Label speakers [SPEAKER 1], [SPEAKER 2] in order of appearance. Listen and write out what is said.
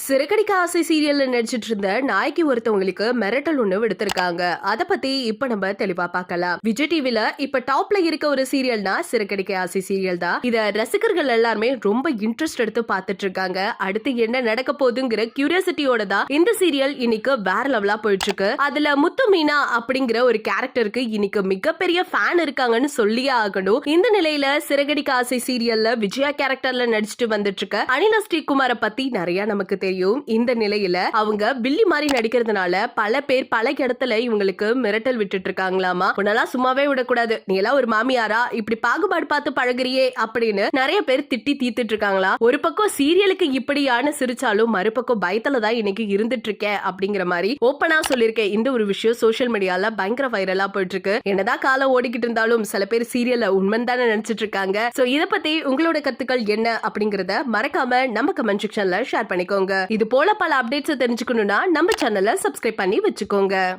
[SPEAKER 1] சிறகடிக்க ஆசை சீரியல்ல நடிச்சிட்டு இருந்த நாய்க்கு ஒருத்தவங்களுக்கு மிரட்டல் ஒண்ணு விடுத்திருக்காங்க. அத பத்தி இப்ப நம்ம தெளிவா பார்க்கலாம். விஜய் டிவில இப்ப டாப்ல இருக்க ஒரு சீரியல்னா சிறகடிக்க ஆசை சீரியல் தான். இத ரசிகர்கள் எல்லாருமே ரொம்ப இன்ட்ரெஸ்ட் எடுத்து பார்த்துட்டு இருக்காங்க. அடுத்து என்ன நடக்க போகுதுங்கிற கியூரியாசிட்டியோட தான் இந்த சீரியல் இன்னைக்கு வேற லெவலா போயிட்டு இருக்கு. அதுல முத்து மீனா அப்படிங்கிற ஒரு கேரக்டருக்கு இன்னைக்கு மிகப்பெரிய ஃபேன் இருக்காங்கன்னு சொல்லியே ஆகணும். இந்த நிலையில சிறகடிக்க ஆசை சீரியல்ல விஜயா கேரக்டர்ல நடிச்சிட்டு வந்துட்டு இருக்க அனிலா ஸ்ரீகுமாரை பத்தி நிறைய நமக்கு தெரியும். இந்த நிலையில அவங்க வில்லி மாதிரி நடிக்கிறதுனால பல பேர் பல இடத்துல இவங்களுக்கு மிரட்டல் விட்டுட்டு இருக்காங்களாமா. உன்னெல்லாம் சும்மாவே விடக்கூடாது, நீ எல்லாம் ஒரு மாமியாரா, இப்படி பாகுபாடு பார்த்து பழகுறியே அப்படின்னு நிறைய பேர் திட்டி தீத்துட்டு இருக்காங்களா. ஒரு பக்கம் சீரியலுக்கு இப்படியான சிரிச்சாலும் மறுபக்கம் பயத்துல தான் இன்னைக்கு இருந்துட்டு இருக்கேன் அப்படிங்கிற மாதிரி ஓப்பனா சொல்லிருக்கேன். இந்த ஒரு விஷயம் சோசியல் மீடியால பயங்கர வைரலா போயிட்டு இருக்கு. என்னதான் காலம் ஓடிக்கிட்டு இருந்தாலும் சில பேர் சீரியல்ல உண்மைன்னு தானே நினைச்சிட்டு இருக்காங்க. சோ இத பத்தி உங்களோட கருத்துக்கள் என்ன அப்படிங்கறத மறக்காம நம்ம கமெண்ட் செக்ஷன்ல ஷேர் பண்ணிக்கோங்க. இது போல பல அப்டேட்ஸ் தெரிஞ்சுக்கணும்னா நம்ம சேனலை சப்ஸ்கிரைப் பண்ணி வச்சுக்கோங்க.